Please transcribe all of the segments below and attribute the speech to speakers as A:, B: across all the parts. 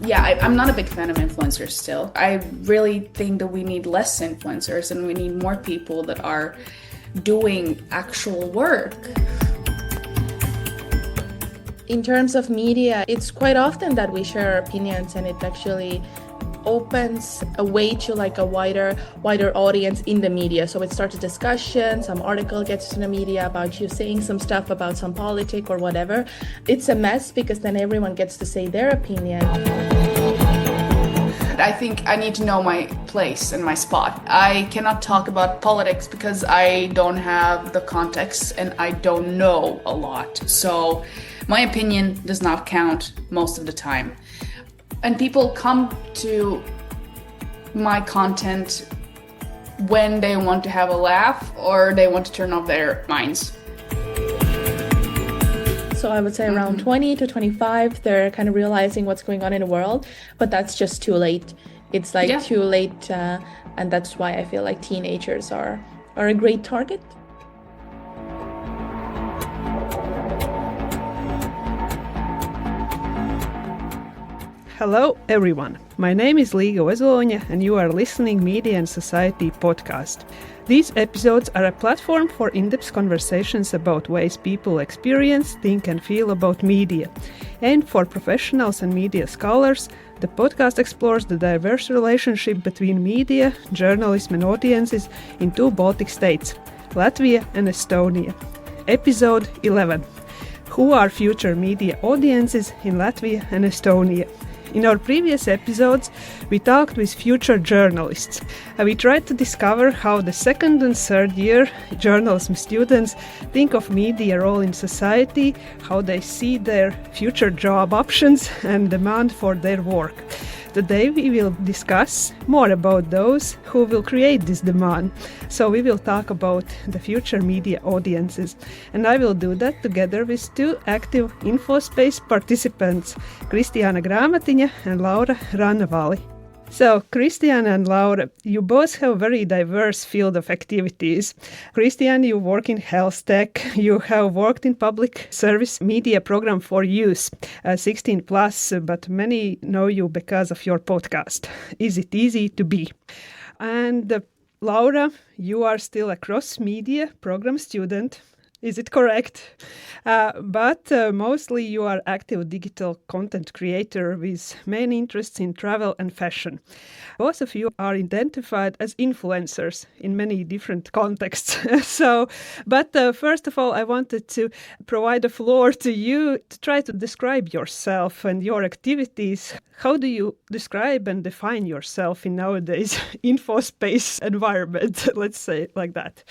A: I'm not a big fan of influencers still. I really think that we need less influencers and we need more people that are doing actual work.
B: In terms of media, it's quite often that we share our opinions, and it actually opens a way to like a wider audience in the media. So it starts a discussion, some article gets to the media about you saying some stuff about some politic or whatever. It's a mess because then everyone gets to say their opinion.
A: I think I need to know my place and my spot. I cannot talk about politics because I don't have the context and I don't know a lot. So my opinion does not count most of the time. And people come to my content when they want to have a laugh or they want to turn off their minds.
B: So I would say around 20 to 25, they're kind of realizing what's going on in the world, but that's just too late. It's like too late, and that's why I feel like teenagers are a great target.
C: Hello everyone, my name is Līga Ozoliņa and you are listening Media and Society podcast. These episodes are a platform for in-depth conversations about ways people experience, think and feel about media. And for professionals and media scholars, the podcast explores the diverse relationship between media, journalism and audiences in two Baltic states, Latvia and Estonia. Episode 11. Who are future media audiences in Latvia and Estonia? In our previous episodes, we talked with future journalists. We tried to discover how the second and third year journalism students think of media role in society, how they see their future job options and demand for their work. Today we will discuss more about those who will create this demand. So we will talk about the future media audiences. And I will do that together with two active infospace participants, Kristiāna Grāmatiņa and Rannaväli. So, Kristiāna and Laura, you both have very diverse field of activities. Kristiāna, you work in health tech. You have worked in public service media program for youth, 16 plus, but many know you because of your podcast. Is it easy to be? And Laura, you are still a cross-media program student. Is it correct? But mostly you are active digital content creator with main interests in travel and fashion. Both of you are identified as influencers in many different contexts. But first of all, I wanted to provide a floor to you to try to describe yourself and your activities. How do you describe and define yourself in nowadays infospace environment? Let's say it like that.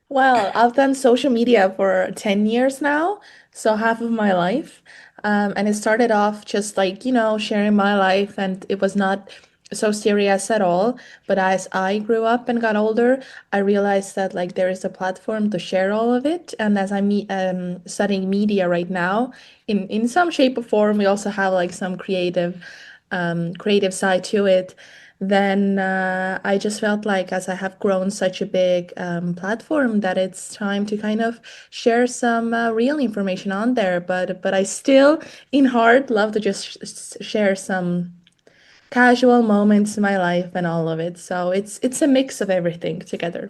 B: Well, I've done social media for 10 years now, so half of my life. And it started off just like, sharing my life, and it was not so serious at all. But as I grew up and got older, I realized that like there is a platform to share all of it. And as I'm studying media right now, in some shape or form, we also have like some creative side to it. Then I just felt like as I have grown such a big platform that it's time to kind of share some real information on there. But I still, in heart, love to just share some casual moments in my life and all of it. So it's a mix of everything together.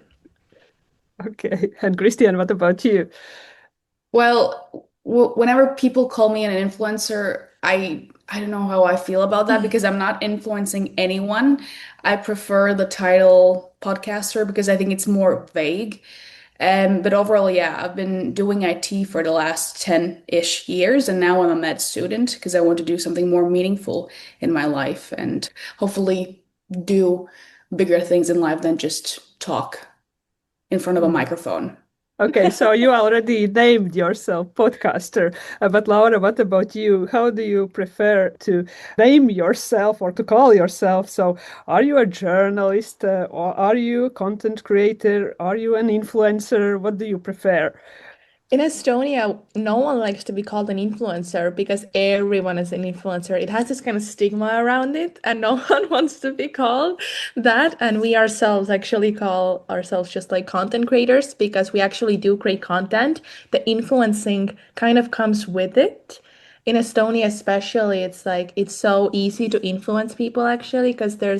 C: Okay. And Kristiāna, what about you?
A: Well, whenever people call me an influencer, I don't know how I feel about that because I'm not influencing anyone. I prefer the title podcaster because I think it's more vague. But overall, I've been doing IT for the last 10-ish years, and now I'm a med student because I want to do something more meaningful in my life and hopefully do bigger things in life than just talk in front of a microphone.
C: Okay, so you already named yourself podcaster, but Laura, what about you? How do you prefer to name yourself or to call yourself? So are you a journalist or are you a content creator? Are you an influencer? What do you prefer?
B: In Estonia, no one likes to be called an influencer because everyone is an influencer. It has this kind of stigma around it, and no one wants to be called that. And we ourselves actually call ourselves just like content creators because we actually do create content. The influencing kind of comes with it. in Estonia especially, it's like it's so easy to influence people actually because there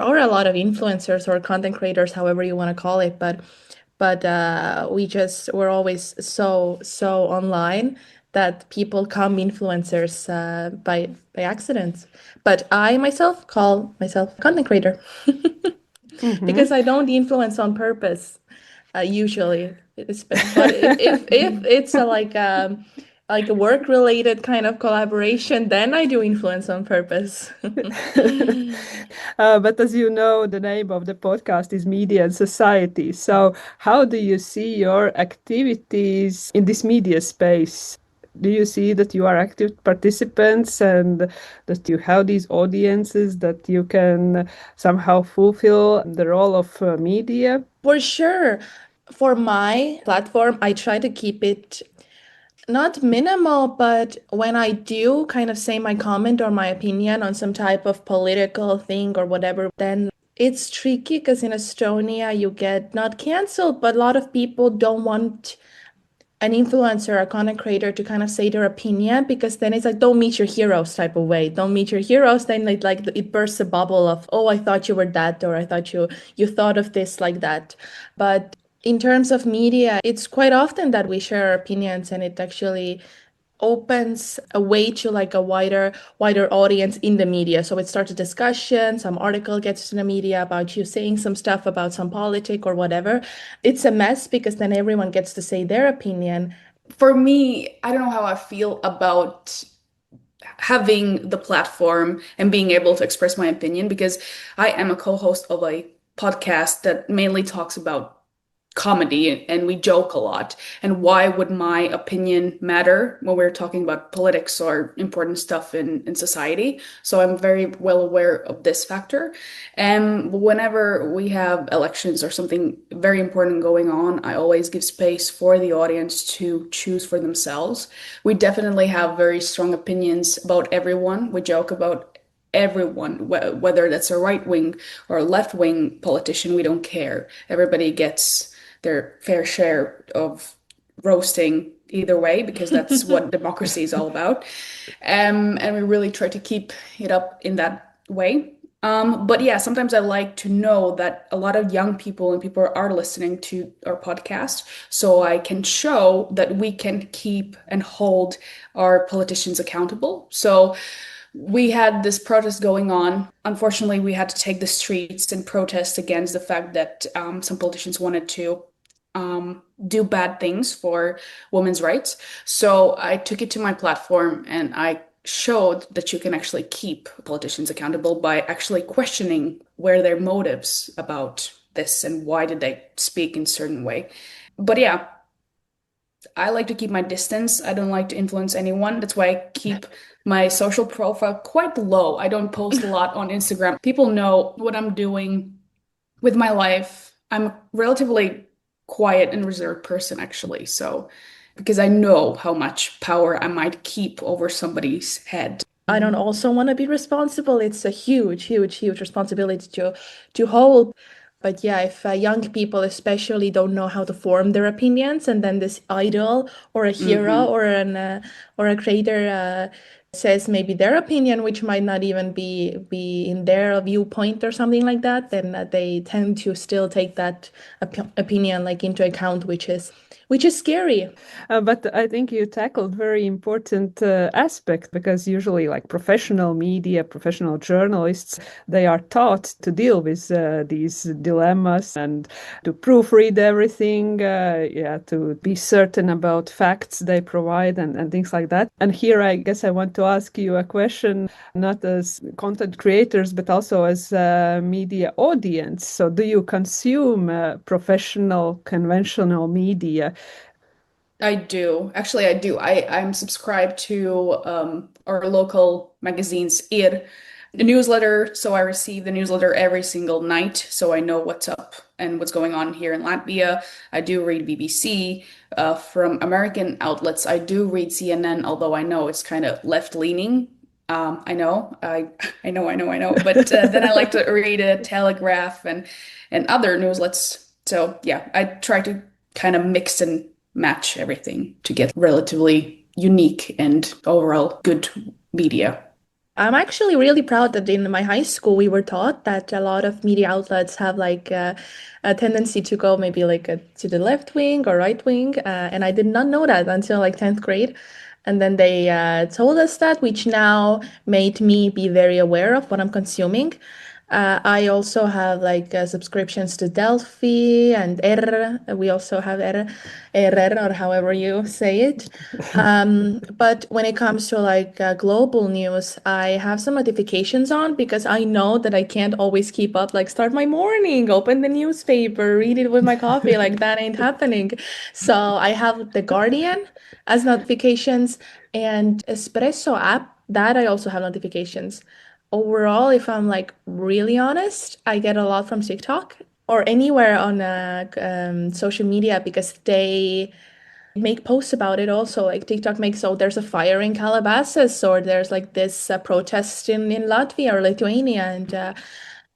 B: are a lot of influencers or content creators, however you want to call it, but we're always so online that people come influencers by accident. But I myself call myself content creator
C: Mm-hmm.
B: because I don't influence on purpose usually. But if it's like a work related kind of collaboration, then I do influence on purpose.
C: But as you know, the name of the podcast is Media and Society. So, how do you see your activities in this media space? Do you see that you are active participants and that you have these audiences that you can somehow fulfill the role of media?
B: For sure. For my platform, I try to keep it not minimal, but when I do kind of say my comment or my opinion on some type of political thing or whatever, then it's tricky because in Estonia you get not canceled, but a lot of people don't want an influencer, a content creator to kind of say their opinion because then it's like don't meet your heroes type of way. Don't meet your heroes, then it bursts a bubble of, oh, I thought you were that, or I thought you thought of this like that. But in terms of media, it's quite often that we share our opinions and it actually opens a way to like a wider audience in the media. So it starts a discussion, some article gets to the media about you saying some stuff about some politic or whatever. It's a mess because then everyone gets to say their opinion.
A: For me, I don't know how I feel about having the platform and being able to express my opinion because I am a co-host of a podcast that mainly talks about comedy and we joke a lot. And why would my opinion matter when we're talking about politics or important stuff in society? So I'm very well aware of this factor. And whenever we have elections or something very important going on, I always give space for the audience to choose for themselves. We definitely have very strong opinions about everyone. We joke about everyone, whether that's a right wing or a left wing politician, we don't care. Everybody gets their fair share of roasting either way because that's what democracy is all about. And we really try to keep it up in that way. But yeah, sometimes I like to know that a lot of young people and people are listening to our podcast, so I can show that we can keep and hold our politicians accountable. So we had this protest going on. Unfortunately, we had to take the streets and protest against the fact that some politicians wanted to do bad things for women's rights. So I took it to my platform and I showed that you can actually keep politicians accountable by actually questioning where their motives about this and why did they speak in a certain way. But yeah, I like to keep my distance. I don't like to influence anyone. That's why I keep my social profile quite low. I don't post a lot on Instagram. People know what I'm doing with my life. I'm a relatively quiet and reserved person, actually. So, because I know how much power I might keep over somebody's head.
B: I don't also want to be responsible. It's a huge responsibility to hold. But yeah, if young people especially don't know how to form their opinions, and then this idol or a hero
A: Hmm.
B: or a creator says maybe their opinion, which might not even be in their viewpoint or something like that, then they tend to still take that opinion like into account, which is scary.
C: But I think you tackled very important aspect because usually like professional media, professional journalists, they are taught to deal with these dilemmas and to proofread everything, to be certain about facts they provide and things like that. And here I guess I want to ask you a question, not as content creators, but also as a media audience. So do you consume professional, conventional media?
A: I do. Actually, I do. I'm subscribed to our local magazine's IR, the newsletter. So I receive the newsletter every single night. So I know what's up and what's going on here in Latvia. I do read BBC. From American outlets, I do read CNN, although I know it's kind of left-leaning. I know, I know. But then I like to read a Telegraph and other newslets. So yeah, I try to kind of mix and match everything to get relatively unique and overall good media.
B: I'm actually really proud that in my high school we were taught that a lot of media outlets have like a tendency to go maybe like to the left wing or right wing, and I did not know that until like 10th grade. And then they told us that, which now made me be very aware of what I'm consuming. I also have like subscriptions to Delphi and R. We also have RR or however you say it. But when it comes to like global news, I have some notifications on because I know that I can't always keep up. Like start my morning, open the newspaper, read it with my coffee. Like that ain't happening. So I have The Guardian as notifications and Espresso app that I also have notifications. Overall, if I'm like really honest, I get a lot from TikTok or anywhere on social media because they make posts about it also. Like TikTok makes, oh, there's a fire in Calabasas or there's like this protest in Latvia or Lithuania. And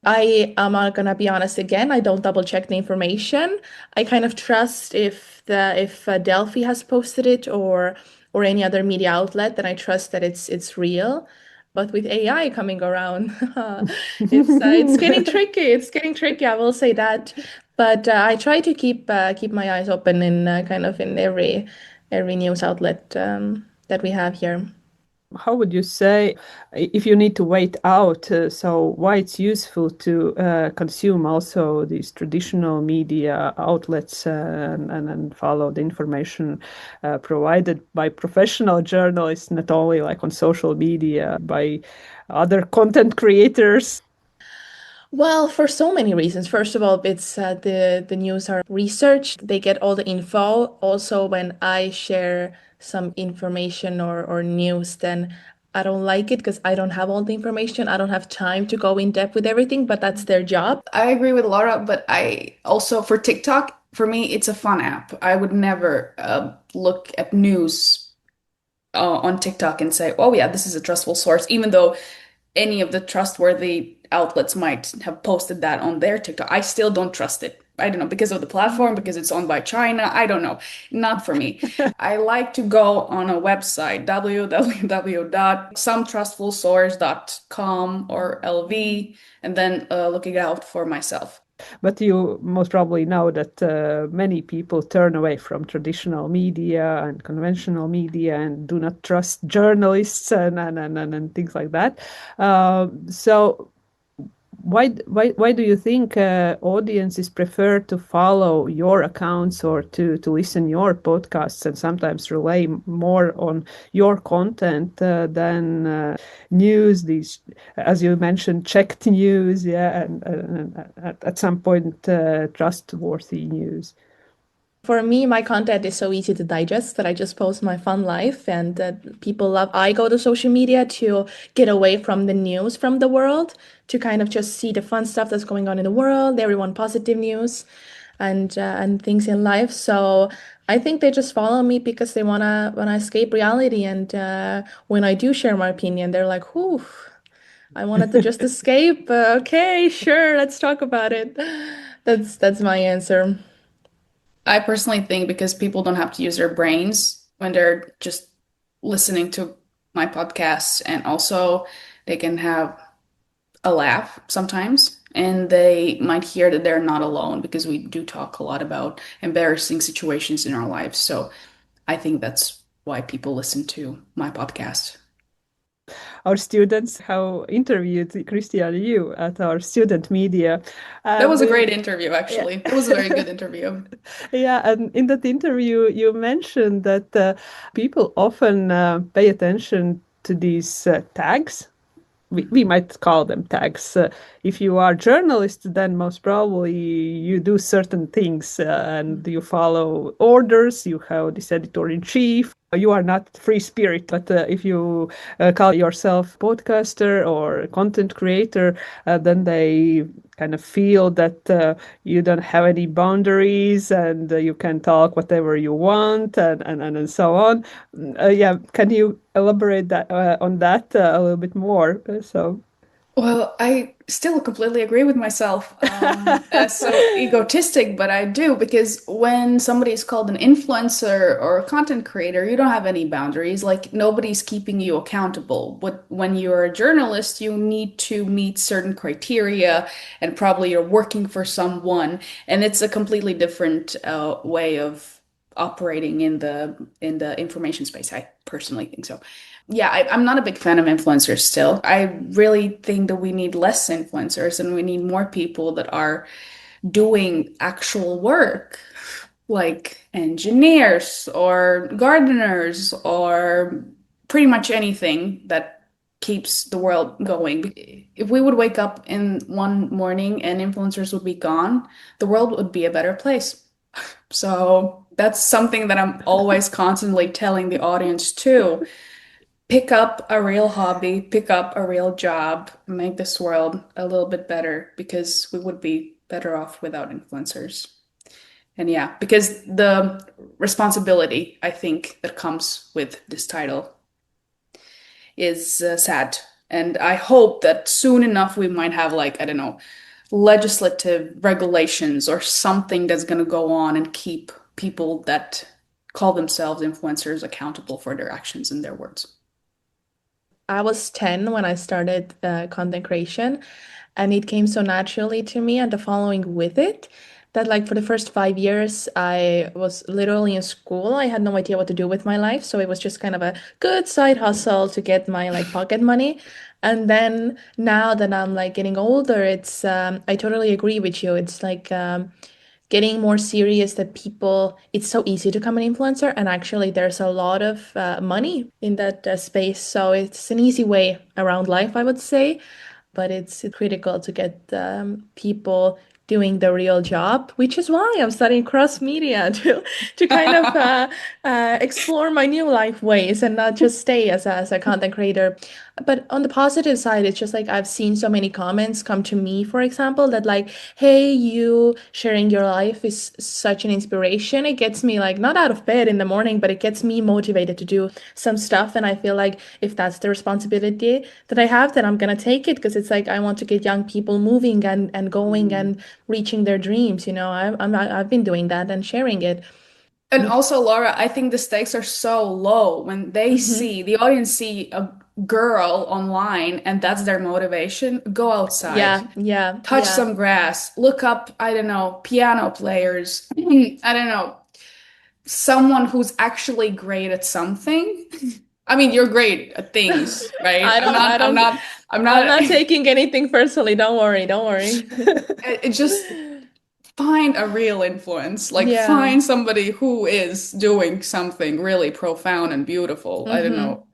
B: I am not gonna be honest again, I don't double check the information. I kind of trust if Delphi has posted it or any other media outlet, then I trust that it's real. But with AI coming around, it's getting tricky. It's getting tricky. I will say that. But I try to keep my eyes open in kind of in every news outlet that we have here.
C: How would you say if you need to wait out, so why it's useful to consume also these traditional media outlets and follow the information provided by professional journalists, not only like on social media, by other content creators?
B: Well, for so many reasons. First of all, it's the news are researched. They get all the info. Also, when I share some information or news, then I don't like it because I don't have all the information. I don't have time to go in depth with everything, but that's their job.
A: I agree with Laura, but I also for TikTok, for me, it's a fun app. I would never look at news on TikTok and say, "Oh yeah, this is a trustful source," even though any of the trustworthy outlets might have posted that on their TikTok. I still don't trust it. I don't know, because of the platform, because it's owned by China. I don't know. Not for me. I like to go on a website, www.sometrustfulsource.com or LV, and then look it out for myself.
C: But you most probably know that many people turn away from traditional media and conventional media and do not trust journalists and things like that. So why do you think audiences prefer to follow your accounts or to listen your podcasts and sometimes rely more on your content than news, these, as you mentioned, checked news, yeah, and at some point trustworthy news?
B: For me, my content is so easy to digest that I just post my fun life, and people love. I go to social media to get away from the news from the world, to kind of just see the fun stuff that's going on in the world, everyone positive news, and things in life. So I think they just follow me because they wanna escape reality, and when I do share my opinion, they're like, "Whew, I wanted to just escape. Okay, sure, let's talk about it." That's my answer.
A: I personally think because people don't have to use their brains when they're just listening to my podcasts, and also they can have a laugh sometimes, and they might hear that they're not alone because we do talk a lot about embarrassing situations in our lives. So I think that's why people listen to my podcast.
C: Our students have interviewed Kristiāna you at our student media.
A: That was a great
C: Yeah.
A: interview, actually. It was a very good interview.
C: Yeah, and in that interview, you mentioned that people often pay attention to these tags. We might call them tags. If you are a journalist, then most probably you do certain things and you follow orders. You have this editor-in-chief. You are not free spirit, but if you call yourself podcaster or content creator, then they kind of feel that you don't have any boundaries and you can talk whatever you want and so on. Yeah, can you elaborate that on that a little bit more? So.
A: Well, I still completely agree with myself. That's so egotistic, but I do because when somebody is called an influencer or a content creator, you don't have any boundaries. Like nobody's keeping you accountable. But when you're a journalist, you need to meet certain criteria, and probably you're working for someone, and it's a completely different way of operating in the information space. I personally think so. Yeah, I'm not a big fan of influencers still. I really think that we need less influencers and we need more people that are doing actual work, like engineers or gardeners or pretty much anything that keeps the world going. If we would wake up in one morning and influencers would be gone, the world would be a better place. So that's something that I'm always constantly telling the audience too. Pick up a real hobby, pick up a real job, make this world a little bit better because we would be better off without influencers. And yeah, because the responsibility I think that comes with this title is sad. And I hope that soon enough we might have like, I don't know, legislative regulations or something that's going to go on and keep people that call themselves influencers accountable for their actions and their words.
B: I was 10 when I started content creation, and it came so naturally to me and the following with it that, like, for the first 5 years, I was literally in school. I had no idea what to do with my life. So it was just kind of a good side hustle to get my like pocket money. And then now that I'm like getting older, I totally agree with you. It's like, getting more serious that people, it's so easy to become an influencer, and actually there's a lot of money in that space, so it's an easy way around life, I would say, but it's critical to get people doing the real job, which is why I'm studying cross media to kind of explore my new life ways and not just stay as a content creator. But on the positive side, it's just like I've seen so many comments come to me, for example, that like, hey, you sharing your life is such an inspiration. It gets me like not out of bed in the morning, but it gets me motivated to do some stuff. And I feel like if that's the responsibility that I have, then I'm gonna take it because it's like I want to get young people moving and going and reaching their dreams. I've been doing that and sharing it.
A: And also, Laura, I think the stakes are so low when they
B: Mhm.
A: see the audience see a girl online and that's their motivation. Go outside,
B: Yeah, yeah,
A: touch
B: yeah.
A: some grass, look up, I don't know, piano players. I don't know, someone who's actually great at something. I mean, you're great at things, right?
B: I don't, I don't,
A: I'm
B: I'm
A: not,
B: not taking anything personally. Don't worry, don't worry.
A: it just find a real influence. Like
B: Yeah.
A: find somebody who is doing something really profound and beautiful. I don't
B: Mm-hmm.
A: know,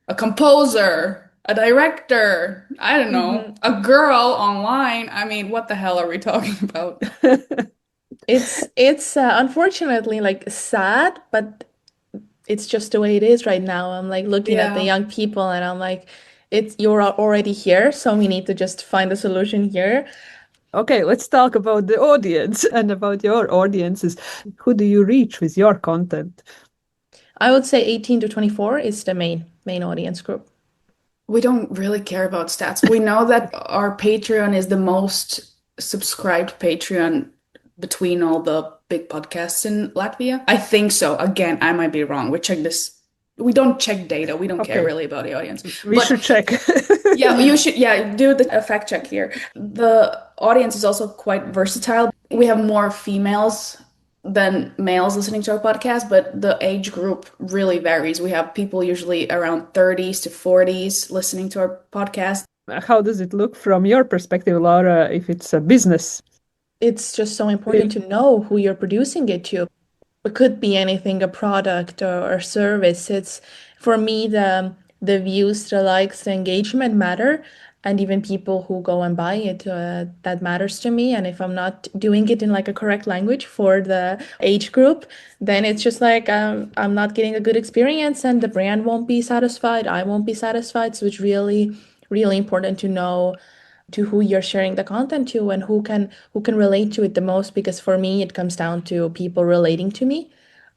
A: a composer, a director, I don't know,
B: Mm-hmm.
A: a girl online. I mean, what the hell are we talking about?
B: It's unfortunately like sad, but it's just the way it is right now. I'm like looking at the
A: Yeah.
B: young people and I'm like, it's you're already here, so we need to just find a solution here.
C: Okay, let's talk about the audience and about your audiences. Who do you reach with your content?
B: I would say 18 to 24 is the main audience group.
A: We don't really care about stats. We know that our Patreon is the most subscribed Patreon between all the big podcasts in Latvia. I think so. Again, I might be wrong. We check this. We don't check data. We don't care
C: Okay,
A: really about the audience.
C: we
A: But
C: should check.
A: yeah, you should, yeah, do the fact check here. The audience is also quite versatile. We have more females than males listening to our podcast, but the age group really varies. We have people usually around 30s to 40s listening to our podcast.
C: How does it look from your perspective, Laura, if it's a business?
B: It's just so important to know who you're producing it to. It could be anything, a product or service. It's for me the views, the likes, the engagement matter, and even people who go and buy it, that matters to me. And if I'm not doing it in like a correct language for the age group, then it's just like I'm not getting a good experience, and the brand won't be satisfied. I won't be satisfied. So it's really important to know to who you're sharing the content to and who can relate to it the most, because for me it comes down to people relating to me,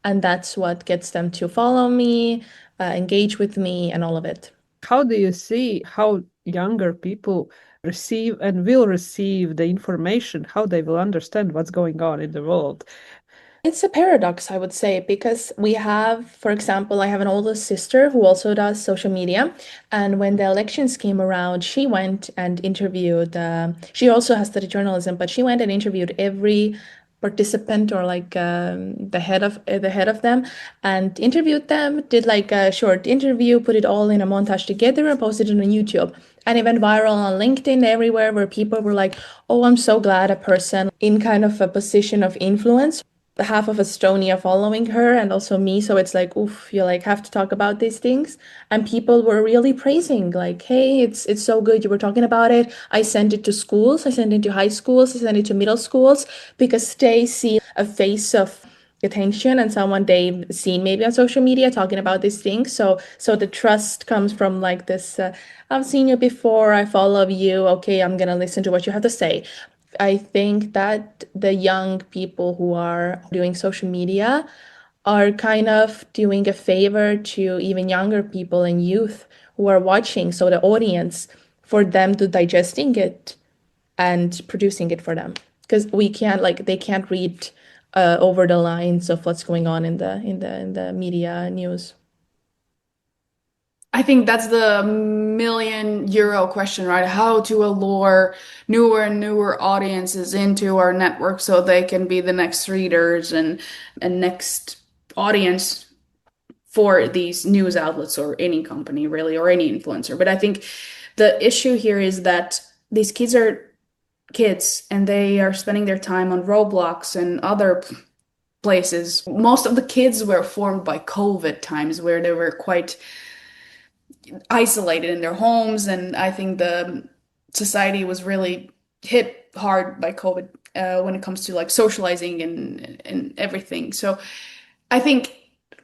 B: and that's what gets them to follow me, engage with me, and all of it.
C: How do you see how younger people receive and will receive the information, how they will understand what's going on in the world?
B: It's a paradox, I would say, because we have, for example, I have an older sister who also does social media. And when the elections came around, she went and interviewed, she also has studied journalism, but she went and interviewed every participant or like the head of them and interviewed them, did like a short interview, put it all in a montage together and posted it on YouTube. And it went viral on LinkedIn everywhere where people were like, oh, I'm so glad a person in kind of a position of influence half of Estonia following her and also me. So it's like, oof, you like have to talk about these things. And people were really praising, like, hey, it's so good. You were talking about it. I sent it to schools, I sent it to high schools, I sent it to middle schools because they see a face of attention and someone they've seen maybe on social media talking about these things. So the trust comes from like this, I've seen you before, I follow you, okay, I'm gonna listen to what you have to say. I think that the young people who are doing social media are kind of doing a favor to even younger people and youth who are watching, so the audience, for them to digesting it and producing it for them. Because we can't like they can't read over the lines of what's going on in the media news.
A: I think that's the million-euro question, right? How to allure newer and newer audiences into our network so they can be the next readers and next audience for these news outlets or any company really or any influencer. But I think the issue here is that these kids are kids and they are spending their time on Roblox and other places. Most of the kids were formed by COVID times where they were quite isolated in their homes, and I think the society was really hit hard by COVID when it comes to like socializing and everything. So I think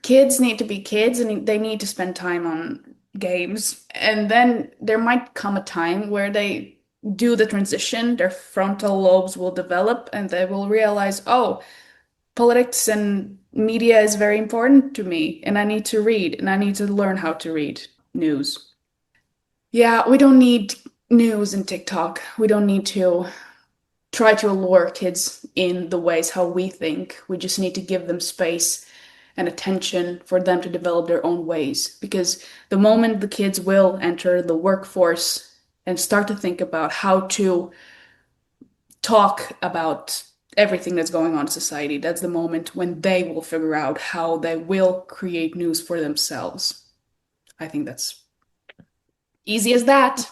A: kids need to be kids and they need to spend time on games, and then there might come a time where they do the transition, their frontal lobes will develop, and they will realize, oh, politics and media is very important to me, and I need to read, and I need to learn how to read news. Yeah, we don't need news and TikTok. We don't need to try to allure kids in the ways how we think. We just need to give them space and attention for them to develop their own ways. Because the moment the kids will enter the workforce and start to think about how to talk about everything that's going on in society, that's the moment when they will figure out how they will create news for themselves. I think that's easy as that.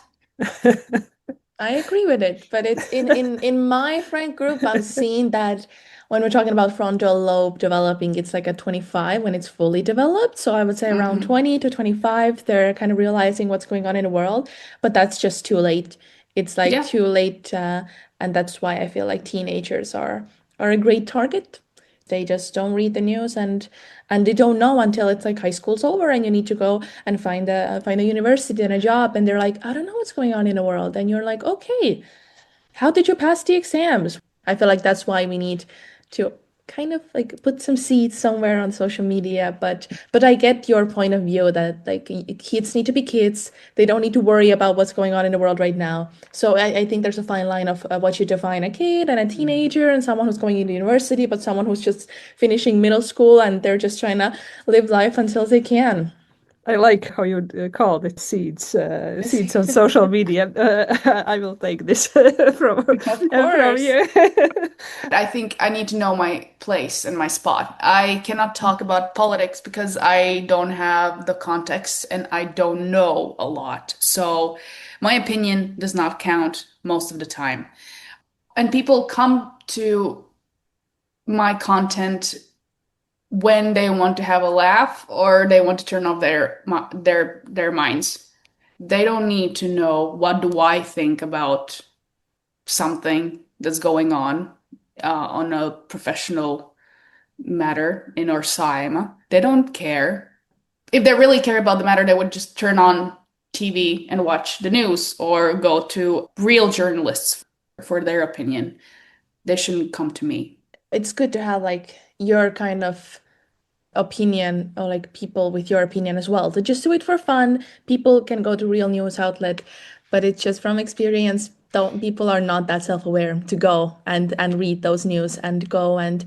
B: I agree with it, but it's in my friend group, I've seen that when we're talking about frontal lobe developing, it's like at 25 when it's fully developed. So I would say around 20 to 25, they're kind of realizing what's going on in the world, but that's just too late. It's like
A: Yeah.
B: too late, and that's why I feel like teenagers are a great target. They just don't read the news and they don't know until it's like high school's over and you need to go and find a university and a job and they're like, I don't know what's going on in the world. And you're like, okay, how did you pass the exams? I feel like that's why we need to kind of like put some seeds somewhere on social media. But I get your point of view that like kids need to be kids. They don't need to worry about what's going on in the world right now. So I think there's a fine line of what you define a kid and a teenager and someone who's going into university, but someone who's just finishing middle school and they're just trying to live life until they can.
C: I like how you call it seeds on social media. I will take this from
B: Of
C: from
B: course.
C: you.
A: I think I need to know my place and my spot. I cannot talk about politics because I don't have the context and I don't know a lot. So my opinion does not count most of the time. And people come to my content when they want to have a laugh or they want to turn off their minds. They don't need to know what do I think about something that's going on a professional matter in our time. They don't care. If they really care about the matter, they would just turn on TV and watch the news or go to real journalists for their opinion. They shouldn't come to me.
B: It's good to have like your kind of opinion or like people with your opinion as well. To just do it for fun. People can go to real news outlet but it's just from experience. Don't people are not that self-aware to go and read those news and go and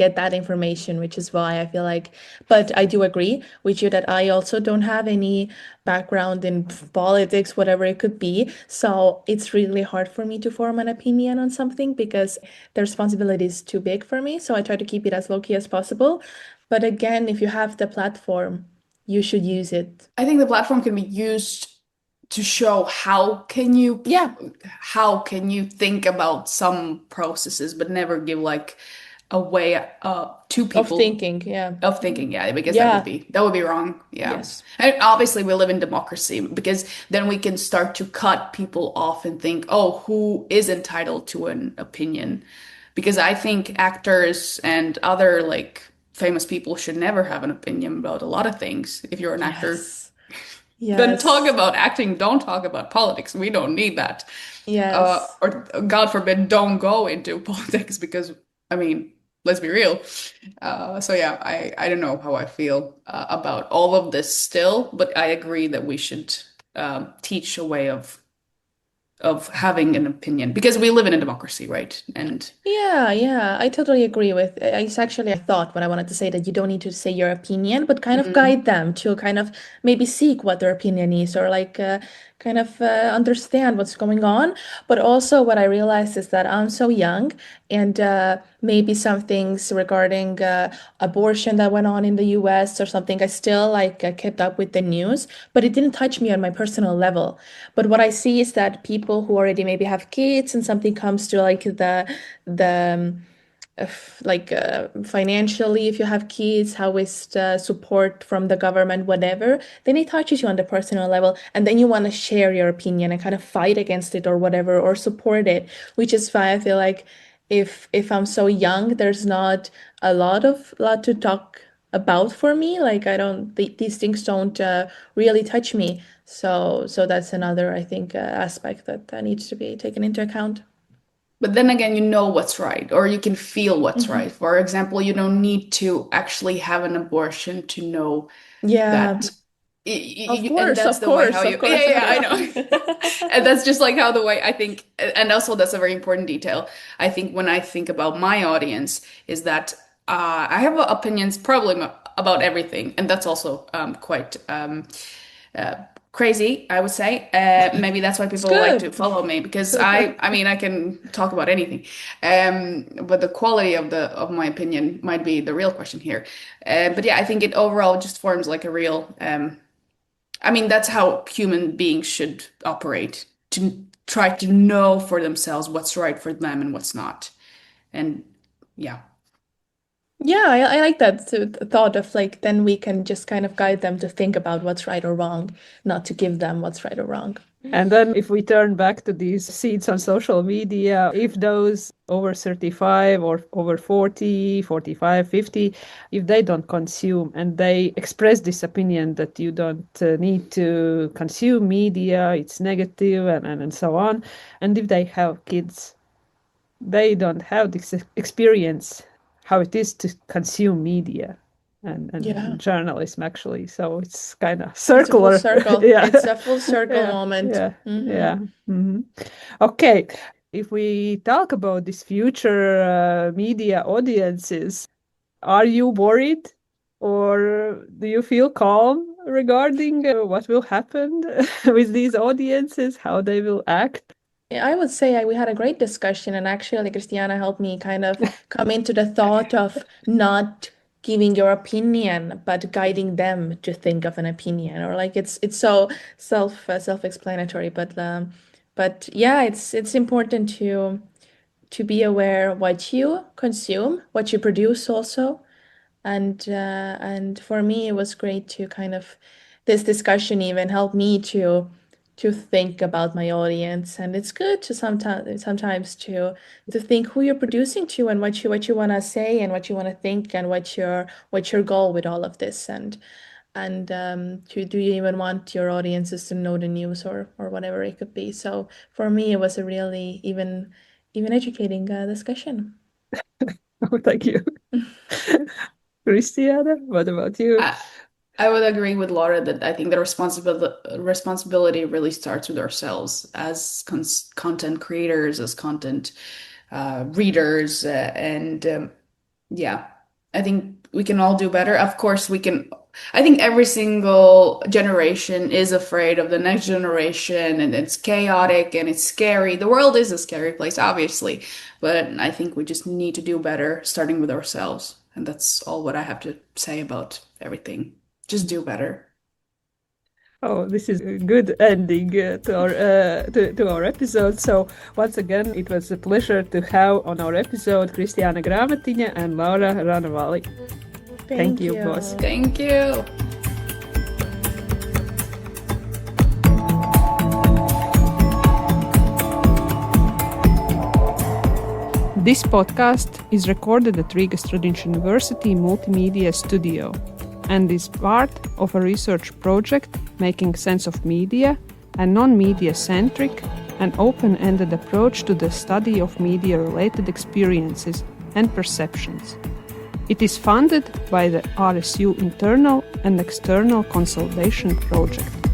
B: get that information, which is why I feel like. But I do agree with you that I also don't have any background in politics, whatever it could be. So it's really hard for me to form an opinion on something because the responsibility is too big for me. So I try to keep it as low key as possible. But again, if you have the platform, you should use it.
A: I think the platform can be used to show
B: Yeah,
A: how can you think about some processes, but never give like a way to
B: of
A: people
B: thinking. Yeah.
A: of thinking, yeah, because
B: Yeah.
A: that would be wrong. Yeah.
B: Yes.
A: And obviously we live in democracy because then we can start to cut people off and think, oh, who is entitled to an opinion? Because I think actors and other like famous people should never have an opinion about a lot of things. If you're an actor,
B: Yes.
A: then talk
B: Yes.
A: about acting, don't talk about politics. We don't need that.
B: Yes.
A: Or God forbid, don't go into politics because, I mean, let's be real. So yeah, I don't know how I feel about all of this still, but I agree that we should teach a way of having an opinion because we live in a democracy, right? And
B: Yeah, yeah, I totally agree with. It's actually, I thought what I wanted to say that you don't need to say your opinion, but kind of
A: Mhm.
B: guide them to kind of maybe seek what their opinion is or like kind of understand what's going on. But also, what I realized is that I'm so young, and maybe some things regarding abortion that went on in the US or something, I still like kept up with the news, but it didn't touch me on my personal level. But what I see is that people who already maybe have kids and something comes to like the like financially, if you have kids, how is the support from the government, whatever, then it touches you on the personal level, and then you want to share your opinion and kind of fight against it or whatever or support it, which is why I feel like if I'm so young, there's not a lot to talk about for me. Like I don't these things don't really touch me. So that's another, I think, aspect that needs to be taken into account.
A: but then again, you know what's right, or you can feel what's right.
B: Mhm.
A: For example, you don't need to actually have an abortion to know
B: Yeah,
A: that and that's
B: of
A: the way how
B: course,
A: you
B: of
A: yeah,
B: course,
A: yeah,
B: I
A: I know. And
B: know.
A: that's just like how the way I think, and also that's a very important detail. I think when I think about my audience is that I have opinions probably about everything, and that's also quite uh, crazy, I would say. Maybe that's why
B: It's
A: people like to
B: good.
A: follow me because I mean, I can talk about anything. But the quality of my opinion might be the real question here. But yeah, I think it overall just forms like a real. I mean, that's how human beings should operate, to try to know for themselves what's right for them and what's not. And yeah.
B: Yeah, I like that thought of like then we can just kind of guide them to think about what's right or wrong, not to give them what's right or wrong.
C: And then if we turn back to these seeds on social media, if those over 35 or over 40, 45, 50, if they don't consume and they express this opinion that you don't need to consume media, it's negative and so on. And if they have kids, they don't have this experience how it is to consume media
B: Yeah.
C: and journalism actually. So it's kind of
B: It's a full
C: circular.
B: circle.
C: Yeah.
B: It's a full circle
C: Yeah.
B: moment.
C: Yeah.
B: Hmm.
C: Yeah. Hmm. Okay. If we talk about this future media audiences, are you worried or do you feel calm regarding what will happen with these audiences, how they will act?
B: Yeah, I would say we had a great discussion, and actually, Kristiāna helped me kind of come into the thought of not giving your opinion, but guiding them to think of an opinion, or like it's so self-explanatory, but yeah, it's important to be aware what you consume, what you produce also. And for me, it was great to kind of this discussion even helped me to think about my audience. And it's good to sometimes to think who you're producing to and what you want to say and what you want to think and what's your goal with all of this. And do you even want your audiences to know the news or whatever it could be? So for me, it was a really even educating discussion.
C: Oh, thank you. Christiana, what about you?
A: I would agree with Laura that I think the responsibility really starts with ourselves as content creators, as content readers, and yeah, I think we can all do better. Of course, we can. I think every single generation is afraid of the next generation, and it's chaotic and it's scary. The world is a scary place, obviously, but I think we just need to do better, starting with ourselves. And that's all what I have to say about everything. Just do better.
C: Oh, this is a good ending to our episode. So once again, it was a pleasure to have on our episode Kristiāna Grāmatiņa and Laura Rannaväli. Thank you, boss.
A: Thank you.
C: This podcast is recorded at Rīga Stradiņš University Multimedia Studio and is part of a research project making sense of media, a non-media-centric and open-ended approach to the study of media-related experiences and perceptions. It is funded by the RSU Internal and External Consolidation project.